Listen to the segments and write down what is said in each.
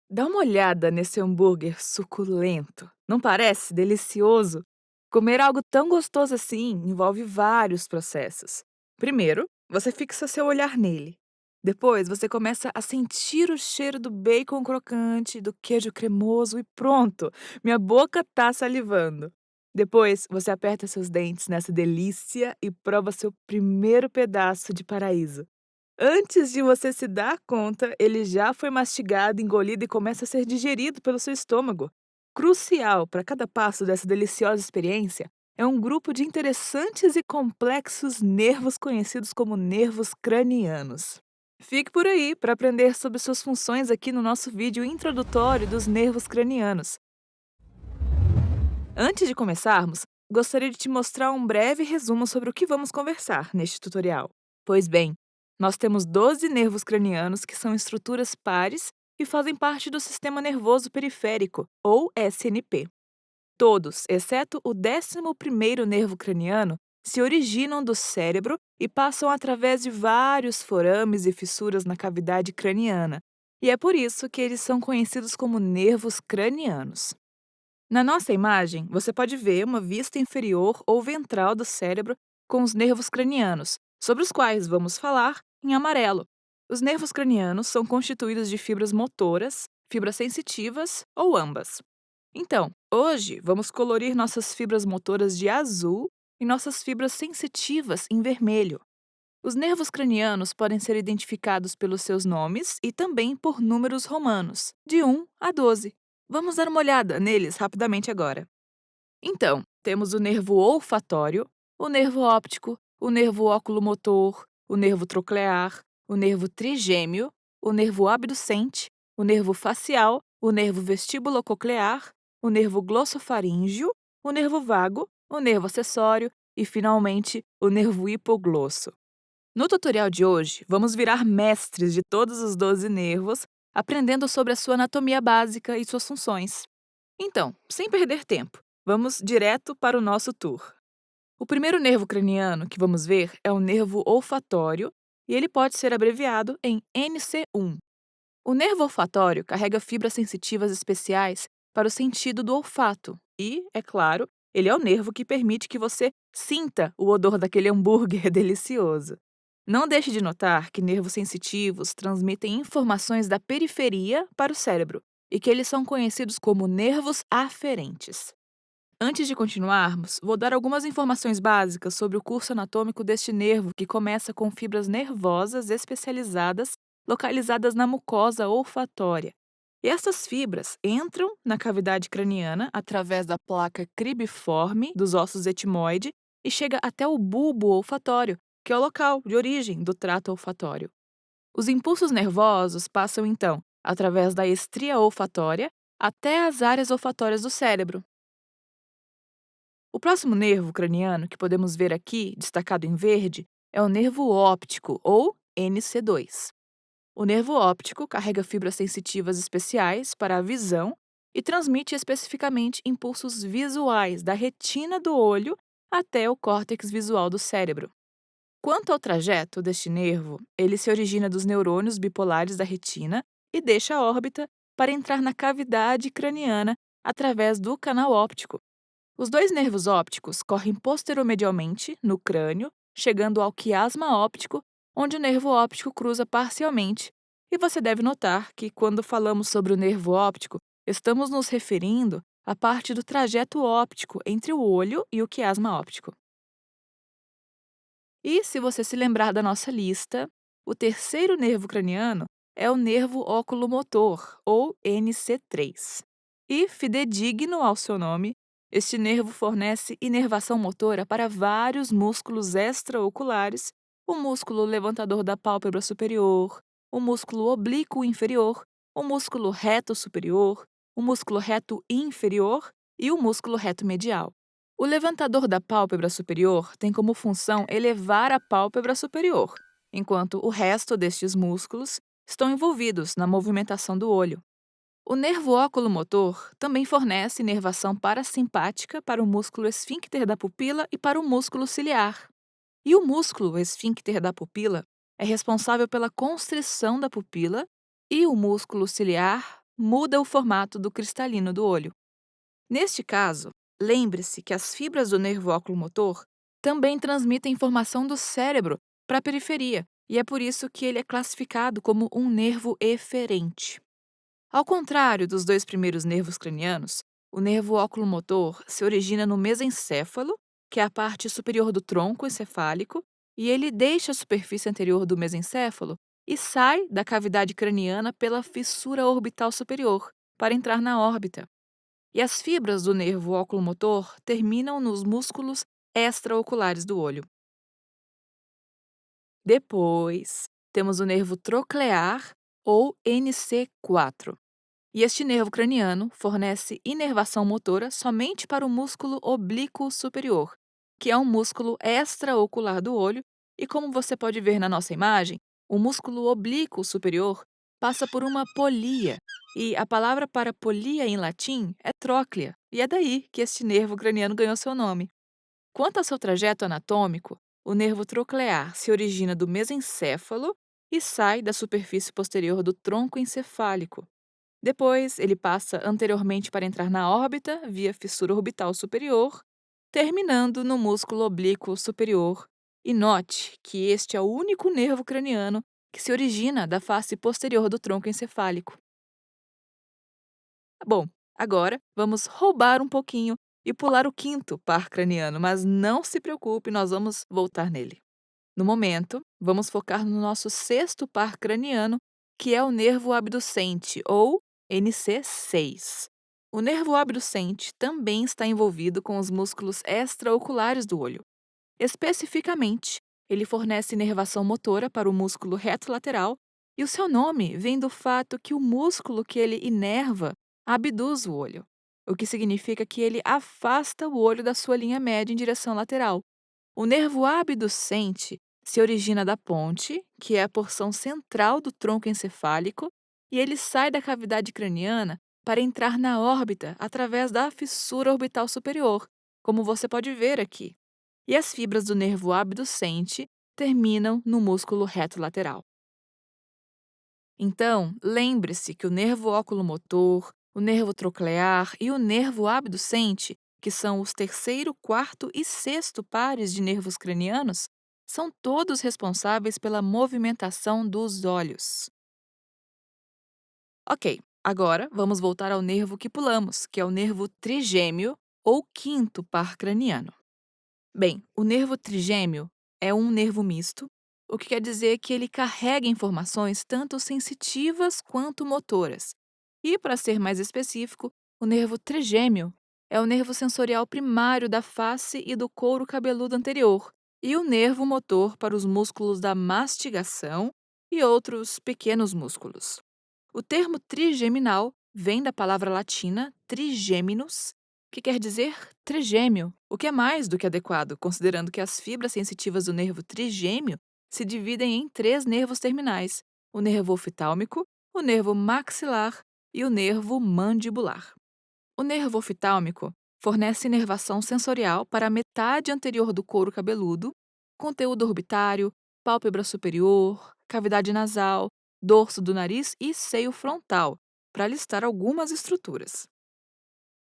Dá uma olhada nesse hambúrguer suculento. Não parece delicioso? Comer algo tão gostoso assim envolve vários processos. Primeiro, você fixa seu olhar nele. Depois, você começa a sentir o cheiro do bacon crocante, do queijo cremoso e pronto! Minha boca tá salivando. Depois, você aperta seus dentes nessa delícia e prova seu primeiro pedaço de paraíso. Antes de você se dar conta, ele já foi mastigado, engolido e começa a ser digerido pelo seu estômago. Crucial para cada passo dessa deliciosa experiência é um grupo de interessantes e complexos nervos conhecidos como nervos cranianos. Fique por aí para aprender sobre suas funções aqui no nosso vídeo introdutório dos nervos cranianos. Antes de começarmos, gostaria de te mostrar um breve resumo sobre o que vamos conversar neste tutorial. Pois bem, nós temos 12 nervos cranianos que são estruturas pares e fazem parte do sistema nervoso periférico, ou SNP. Todos, exceto o 11º nervo craniano, se originam do cérebro e passam através de vários forames e fissuras na cavidade craniana. E é por isso que eles são conhecidos como nervos cranianos. Na nossa imagem, você pode ver uma vista inferior ou ventral do cérebro com os nervos cranianos, sobre os quais vamos falar em amarelo. Os nervos cranianos são constituídos de fibras motoras, fibras sensitivas ou ambas. Então, hoje vamos colorir nossas fibras motoras de azul e nossas fibras sensitivas em vermelho. Os nervos cranianos podem ser identificados pelos seus nomes e também por números romanos, de 1 a 12. Vamos dar uma olhada neles rapidamente agora. Então, temos o nervo olfatório, o nervo óptico, o nervo oculomotor, o nervo troclear, o nervo trigêmeo, o nervo abducente, o nervo facial, o nervo vestíbulo-coclear, o nervo glossofaríngeo, o nervo vago, o nervo acessório e, finalmente, o nervo hipoglosso. No tutorial de hoje, vamos virar mestres de todos os 12 nervos, aprendendo sobre a sua anatomia básica e suas funções. Então, sem perder tempo, vamos direto para o nosso tour. O primeiro nervo craniano que vamos ver é o nervo olfatório e ele pode ser abreviado em NC1. O nervo olfatório carrega fibras sensitivas especiais para o sentido do olfato e, é claro, ele é o nervo que permite que você sinta o odor daquele hambúrguer delicioso. Não deixe de notar que nervos sensitivos transmitem informações da periferia para o cérebro e que eles são conhecidos como nervos aferentes. Antes de continuarmos, vou dar algumas informações básicas sobre o curso anatômico deste nervo que começa com fibras nervosas especializadas localizadas na mucosa olfatória. E essas fibras entram na cavidade craniana através da placa cribiforme dos ossos etimoide e chega até o bulbo olfatório, que é o local de origem do trato olfatório. Os impulsos nervosos passam, então, através da estria olfatória até as áreas olfatórias do cérebro. O próximo nervo craniano que podemos ver aqui, destacado em verde, é o nervo óptico, ou NC2. O nervo óptico carrega fibras sensitivas especiais para a visão e transmite especificamente impulsos visuais da retina do olho até o córtex visual do cérebro. Quanto ao trajeto deste nervo, ele se origina dos neurônios bipolares da retina e deixa a órbita para entrar na cavidade craniana através do canal óptico. Os dois nervos ópticos correm posteromedialmente no crânio, chegando ao quiasma óptico, onde o nervo óptico cruza parcialmente. E você deve notar que, quando falamos sobre o nervo óptico, estamos nos referindo à parte do trajeto óptico entre o olho e o quiasma óptico. E, se você se lembrar da nossa lista, o terceiro nervo craniano é o nervo oculomotor, ou NC3. E, fidedigno ao seu nome, este nervo fornece inervação motora para vários músculos extraoculares, o músculo levantador da pálpebra superior, o músculo oblíquo inferior, o músculo reto superior, o músculo reto inferior e o músculo reto medial. O levantador da pálpebra superior tem como função elevar a pálpebra superior, enquanto o resto destes músculos estão envolvidos na movimentação do olho. O nervo oculomotor também fornece inervação parasimpática para o músculo esfíncter da pupila e para o músculo ciliar. E o músculo esfíncter da pupila é responsável pela constrição da pupila e o músculo ciliar muda o formato do cristalino do olho. Neste caso, lembre-se que as fibras do nervo oculomotor também transmitem informação do cérebro para a periferia, e é por isso que ele é classificado como um nervo eferente. Ao contrário dos dois primeiros nervos cranianos, o nervo oculomotor se origina no mesencéfalo, que é a parte superior do tronco encefálico, e ele deixa a superfície anterior do mesencéfalo e sai da cavidade craniana pela fissura orbital superior, para entrar na órbita. E as fibras do nervo oculomotor terminam nos músculos extraoculares do olho. Depois, temos o nervo troclear, ou NC4. E este nervo craniano fornece inervação motora somente para o músculo oblíquo superior, que é um músculo extraocular do olho, e como você pode ver na nossa imagem, o músculo oblíquo superior passa por uma polia, e a palavra para polia em latim é tróclea, e é daí que este nervo craniano ganhou seu nome. Quanto ao seu trajeto anatômico, o nervo troclear se origina do mesencéfalo e sai da superfície posterior do tronco encefálico. Depois, ele passa anteriormente para entrar na órbita via fissura orbital superior, terminando no músculo oblíquo superior. E note que este é o único nervo craniano que se origina da face posterior do tronco encefálico. Bom, agora vamos roubar um pouquinho e pular o quinto par craniano, mas não se preocupe, nós vamos voltar nele. No momento, vamos focar no nosso sexto par craniano, que é o nervo abducente, ou NC6. O nervo abducente também está envolvido com os músculos extraoculares do olho. Especificamente, ele fornece inervação motora para o músculo reto lateral, e o seu nome vem do fato que o músculo que ele inerva abduz o olho, o que significa que ele afasta o olho da sua linha média em direção lateral. O nervo abducente se origina da ponte, que é a porção central do tronco encefálico, e ele sai da cavidade craniana para entrar na órbita através da fissura orbital superior, como você pode ver aqui. E as fibras do nervo abducente terminam no músculo reto lateral. Então, lembre-se que o nervo oculomotor, o nervo troclear e o nervo abducente, que são os terceiro, quarto e sexto pares de nervos cranianos, são todos responsáveis pela movimentação dos olhos. Ok, agora vamos voltar ao nervo que pulamos, que é o nervo trigêmeo ou quinto par craniano. Bem, o nervo trigêmeo é um nervo misto, o que quer dizer que ele carrega informações tanto sensitivas quanto motoras. E, para ser mais específico, o nervo trigêmeo é o nervo sensorial primário da face e do couro cabeludo anterior, e o nervo motor para os músculos da mastigação e outros pequenos músculos. O termo trigeminal vem da palavra latina trigêmeos, que quer dizer trigêmeo, o que é mais do que adequado, considerando que as fibras sensitivas do nervo trigêmeo se dividem em três nervos terminais: o nervo oftalmico, o nervo maxilar e o nervo mandibular. O nervo oftalmico fornece inervação sensorial para a metade anterior do couro cabeludo, conteúdo orbitário, pálpebra superior, cavidade nasal, dorso do nariz e seio frontal, para listar algumas estruturas.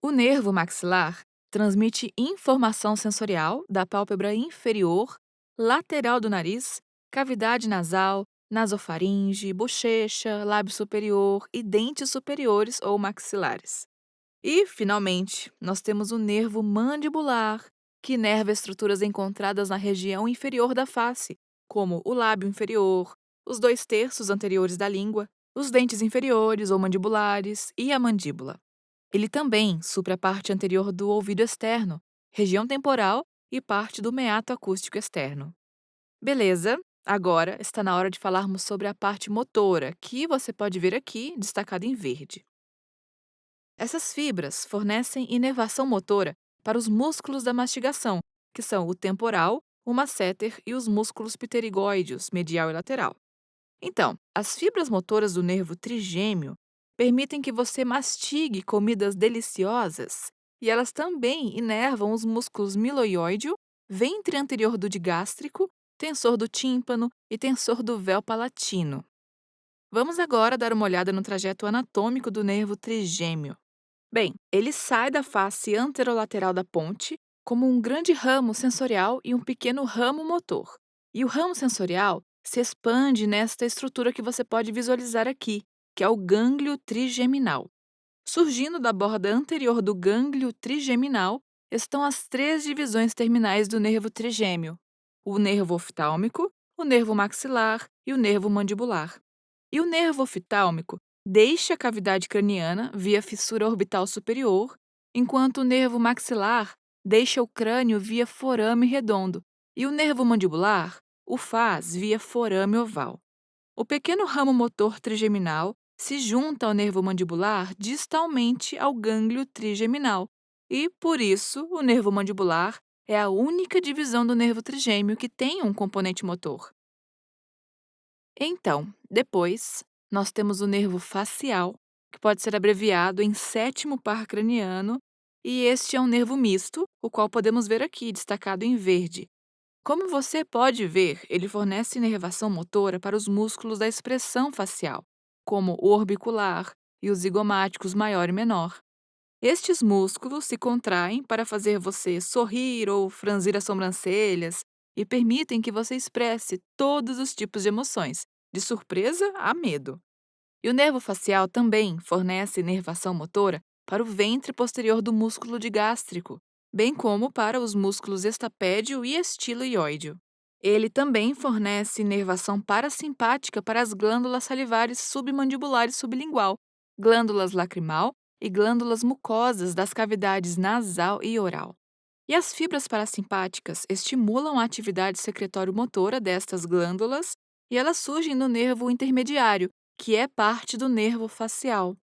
O nervo maxilar transmite informação sensorial da pálpebra inferior, lateral do nariz, cavidade nasal, nasofaringe, bochecha, lábio superior e dentes superiores ou maxilares. E, finalmente, nós temos o nervo mandibular, que inerva estruturas encontradas na região inferior da face, como o lábio inferior, os dois terços anteriores da língua, os dentes inferiores ou mandibulares e a mandíbula. Ele também supre a parte anterior do ouvido externo, região temporal e parte do meato acústico externo. Beleza, agora está na hora de falarmos sobre a parte motora, que você pode ver aqui destacada em verde. Essas fibras fornecem inervação motora para os músculos da mastigação, que são o temporal, o masseter e os músculos pterigóideos, medial e lateral. Então, as fibras motoras do nervo trigêmeo permitem que você mastigue comidas deliciosas, e elas também inervam os músculos miloióideo, ventre anterior do digástrico, tensor do tímpano e tensor do véu palatino. Vamos agora dar uma olhada no trajeto anatômico do nervo trigêmeo. Bem, ele sai da face anterolateral da ponte como um grande ramo sensorial e um pequeno ramo motor. E o ramo sensorial se expande nesta estrutura que você pode visualizar aqui, que é o gânglio trigeminal. Surgindo da borda anterior do gânglio trigeminal estão as três divisões terminais do nervo trigêmeo: o nervo oftálmico, o nervo maxilar e o nervo mandibular. E o nervo oftálmico deixa a cavidade craniana via fissura orbital superior, enquanto o nervo maxilar deixa o crânio via forame redondo e o nervo mandibular o faz via forame oval. O pequeno ramo motor trigeminal se junta ao nervo mandibular distalmente ao gânglio trigeminal e, por isso, o nervo mandibular é a única divisão do nervo trigêmeo que tem um componente motor. Então, depois, nós temos o nervo facial, que pode ser abreviado em sétimo par craniano, e este é um nervo misto, o qual podemos ver aqui destacado em verde. Como você pode ver, ele fornece inervação motora para os músculos da expressão facial, como o orbicular e os zigomáticos maior e menor. Estes músculos se contraem para fazer você sorrir ou franzir as sobrancelhas e permitem que você expresse todos os tipos de emoções, de surpresa a medo. E o nervo facial também fornece inervação motora para o ventre posterior do músculo digástrico, bem como para os músculos estapédio e estiloióideo. Ele também fornece inervação parasimpática para as glândulas salivares submandibular e sublingual, glândulas lacrimal e glândulas mucosas das cavidades nasal e oral. E as fibras parasimpáticas estimulam a atividade secretório-motora destas glândulas e elas surgem no nervo intermediário, que é parte do nervo facial.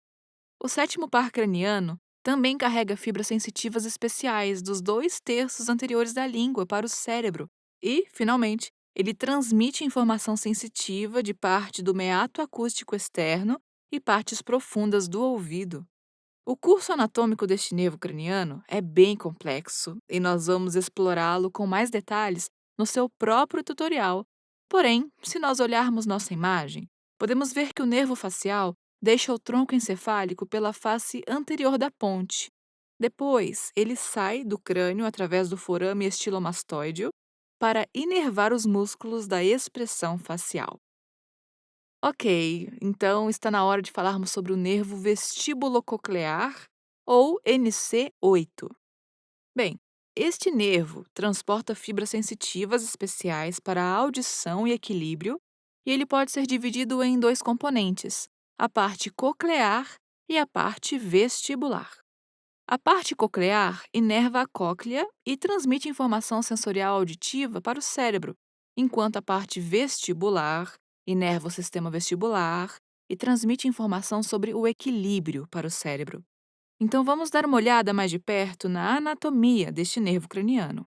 O sétimo par craniano também carrega fibras sensitivas especiais dos dois terços anteriores da língua para o cérebro e, finalmente, ele transmite informação sensitiva de parte do meato acústico externo e partes profundas do ouvido. O curso anatômico deste nervo craniano é bem complexo e nós vamos explorá-lo com mais detalhes no seu próprio tutorial. Porém, se nós olharmos nossa imagem, podemos ver que o nervo facial deixa o tronco encefálico pela face anterior da ponte. Depois, ele sai do crânio através do forame estilomastoideo para inervar os músculos da expressão facial. Ok, então está na hora de falarmos sobre o nervo vestíbulo-coclear, ou NC8. Bem, este nervo transporta fibras sensitivas especiais para a audição e equilíbrio, e ele pode ser dividido em dois componentes, a parte coclear e a parte vestibular. A parte coclear inerva a cóclea e transmite informação sensorial auditiva para o cérebro, enquanto a parte vestibular inerva o sistema vestibular e transmite informação sobre o equilíbrio para o cérebro. Então vamos dar uma olhada mais de perto na anatomia deste nervo craniano.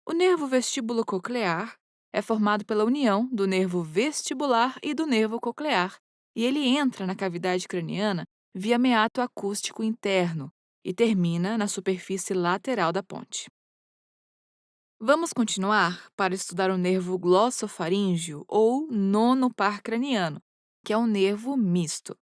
O nervo vestíbulo coclear é formado pela união do nervo vestibular e do nervo coclear, e ele entra na cavidade craniana via meato acústico interno e termina na superfície lateral da ponte. Vamos continuar para estudar o nervo glossofaríngeo ou nono par craniano, que é um nervo misto.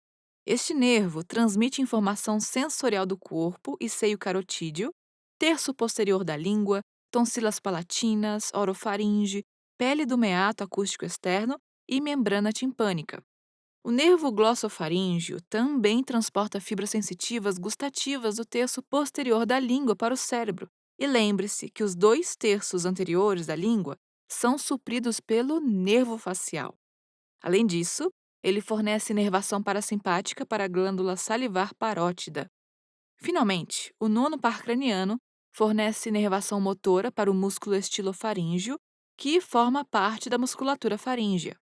Este nervo transmite informação sensorial do corpo e seio carotídeo, terço posterior da língua, tonsilas palatinas, orofaringe, pele do meato acústico externo e membrana timpânica. O nervo glossofaríngeo também transporta fibras sensitivas gustativas do terço posterior da língua para o cérebro. E lembre-se que os dois terços anteriores da língua são supridos pelo nervo facial. Além disso, ele fornece inervação parasimpática para a glândula salivar parótida. Finalmente, o nono par craniano fornece inervação motora para o músculo estilofaríngeo, que forma parte da musculatura faríngea.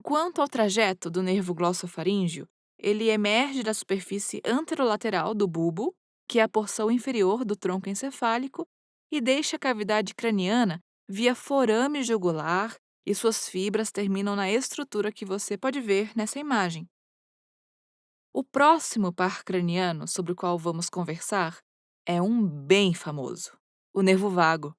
Quanto ao trajeto do nervo glossofaríngeo, ele emerge da superfície anterolateral do bulbo, que é a porção inferior do tronco encefálico, e deixa a cavidade craniana via forame jugular e suas fibras terminam na estrutura que você pode ver nessa imagem. O próximo par craniano sobre o qual vamos conversar é um bem famoso, o nervo vago.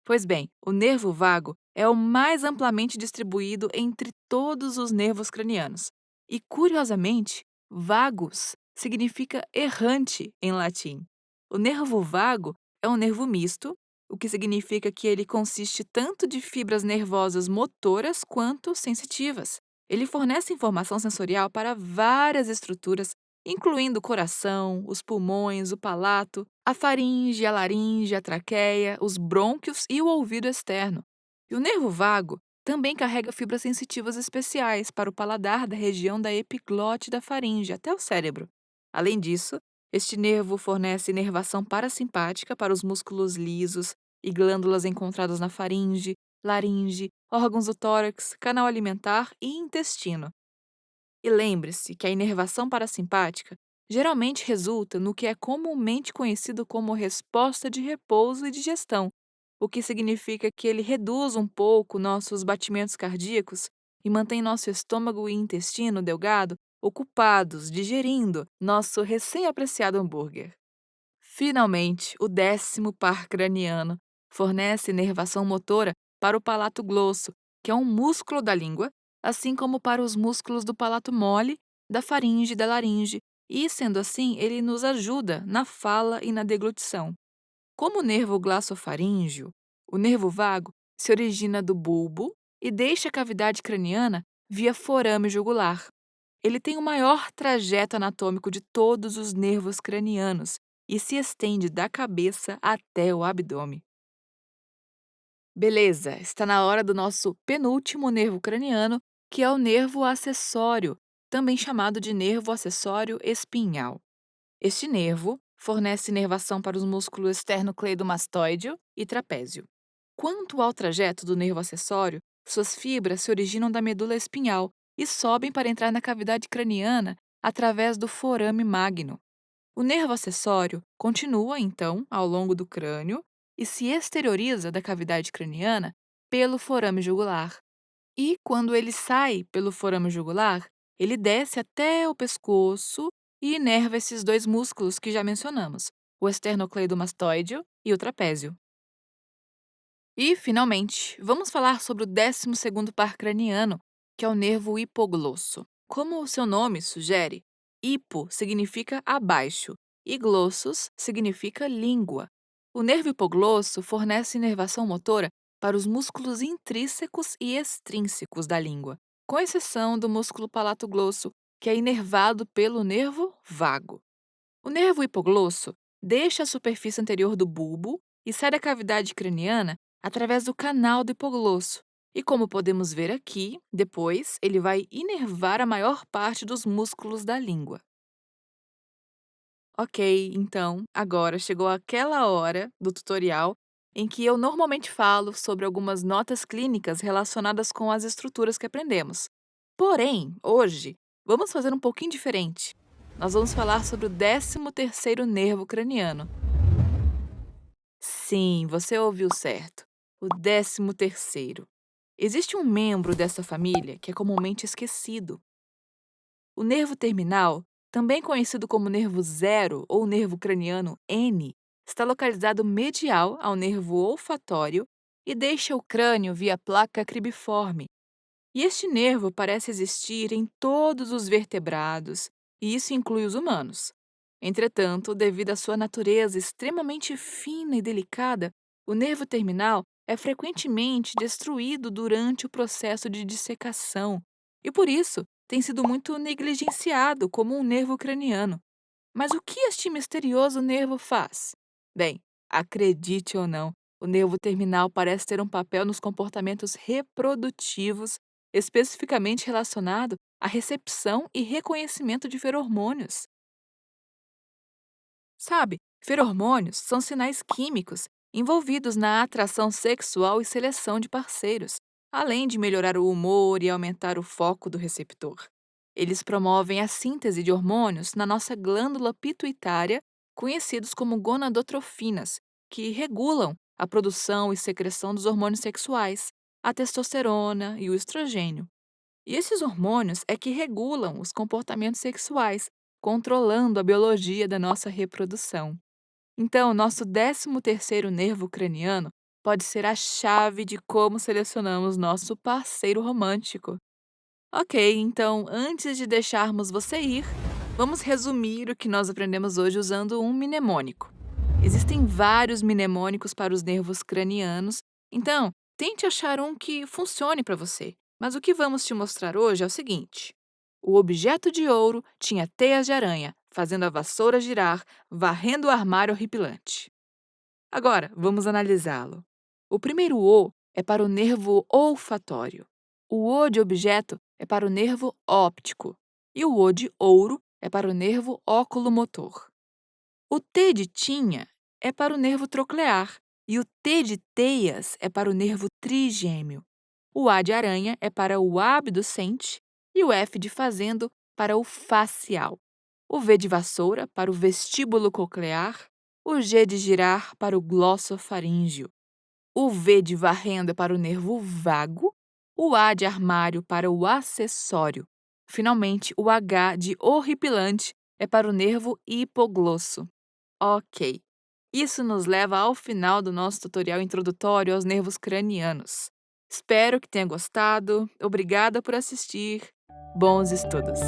Pois bem, o nervo vago é o mais amplamente distribuído entre todos os nervos cranianos. E, curiosamente, vagus significa errante em latim. O nervo vago é um nervo misto, o que significa que ele consiste tanto de fibras nervosas motoras quanto sensitivas. Ele fornece informação sensorial para várias estruturas, incluindo o coração, os pulmões, o palato, a faringe, a laringe, a traqueia, os brônquios e o ouvido externo. E o nervo vago também carrega fibras sensitivas especiais para o paladar da região da epiglote da faringe até o cérebro. Além disso, este nervo fornece inervação parasimpática para os músculos lisos e glândulas encontradas na faringe, laringe, órgãos do tórax, canal alimentar e intestino. E lembre-se que a inervação parasimpática geralmente resulta no que é comumente conhecido como resposta de repouso e digestão, o que significa que ele reduz um pouco nossos batimentos cardíacos e mantém nosso estômago e intestino delgado ocupados, digerindo nosso recém-apreciado hambúrguer. Finalmente, o 10º par craniano fornece inervação motora para o palato glosso, que é um músculo da língua, assim como para os músculos do palato mole, da faringe e da laringe, e, sendo assim, ele nos ajuda na fala e na deglutição. Como o nervo glossofaríngeo, o nervo vago se origina do bulbo e deixa a cavidade craniana via forame jugular. Ele tem o maior trajeto anatômico de todos os nervos cranianos e se estende da cabeça até o abdômen. Beleza, está na hora do nosso penúltimo nervo craniano, que é o nervo acessório, também chamado de nervo acessório espinhal. Este nervo fornece inervação para os músculos esternocleidomastoideo e trapézio. Quanto ao trajeto do nervo acessório, suas fibras se originam da medula espinhal e sobem para entrar na cavidade craniana através do forame magno. O nervo acessório continua, então, ao longo do crânio e se exterioriza da cavidade craniana pelo forame jugular. E, quando ele sai pelo forame jugular, ele desce até o pescoço e inerva esses dois músculos que já mencionamos, o esternocleidomastoideo e o trapézio. E, finalmente, vamos falar sobre o 12º par craniano, que é o nervo hipoglosso. Como o seu nome sugere, hipo significa abaixo e glossos significa língua. O nervo hipoglosso fornece inervação motora para os músculos intrínsecos e extrínsecos da língua, com exceção do músculo palatoglosso, que é inervado pelo nervo vago. O nervo hipoglosso deixa a superfície anterior do bulbo e sai da cavidade craniana através do canal do hipoglosso. E como podemos ver aqui, depois ele vai inervar a maior parte dos músculos da língua. Ok, então agora chegou aquela hora do tutorial em que eu normalmente falo sobre algumas notas clínicas relacionadas com as estruturas que aprendemos. Porém, hoje, vamos fazer um pouquinho diferente. Nós vamos falar sobre o 13º nervo craniano. Sim, você ouviu certo. O 13º. Existe um membro dessa família que é comumente esquecido. O nervo terminal, também conhecido como nervo zero ou nervo craniano N, está localizado medial ao nervo olfatório e deixa o crânio via placa cribiforme. E este nervo parece existir em todos os vertebrados, e isso inclui os humanos. Entretanto, devido à sua natureza extremamente fina e delicada, o nervo terminal é frequentemente destruído durante o processo de dissecação e, por isso, tem sido muito negligenciado como um nervo craniano. Mas o que este misterioso nervo faz? Bem, acredite ou não, o nervo terminal parece ter um papel nos comportamentos reprodutivos, especificamente relacionado à recepção e reconhecimento de feromônios. Sabe, feromônios são sinais químicos envolvidos na atração sexual e seleção de parceiros, além de melhorar o humor e aumentar o foco do receptor. Eles promovem a síntese de hormônios na nossa glândula pituitária, conhecidos como gonadotrofinas, que regulam a produção e secreção dos hormônios sexuais, a testosterona e o estrogênio. E esses hormônios é que regulam os comportamentos sexuais, controlando a biologia da nossa reprodução. Então, nosso 13º nervo craniano pode ser a chave de como selecionamos nosso parceiro romântico. Ok, então antes de deixarmos você ir, vamos resumir o que nós aprendemos hoje usando um mnemônico. Existem vários mnemônicos para os nervos cranianos, então tente achar um que funcione para você. Mas o que vamos te mostrar hoje é o seguinte: o objeto de ouro tinha teias de aranha, fazendo a vassoura girar, varrendo o armário horripilante. Agora, vamos analisá-lo. O primeiro O é para o nervo olfatório. O O de objeto é para o nervo óptico. E o O de ouro é para o nervo oculomotor. O T de tinha é para o nervo troclear. E o T de teias é para o nervo trigêmeo. O A de aranha é para o abducente. E o F de fazendo para o facial. O V de vassoura para o vestíbulo coclear, o G de girar para o glossofaríngeo, o V de varrendo é para o nervo vago, o A de armário para o acessório. Finalmente, o H de horripilante é para o nervo hipoglosso. Ok. Isso nos leva ao final do nosso tutorial introdutório aos nervos cranianos. Espero que tenha gostado. Obrigada por assistir. Bons estudos!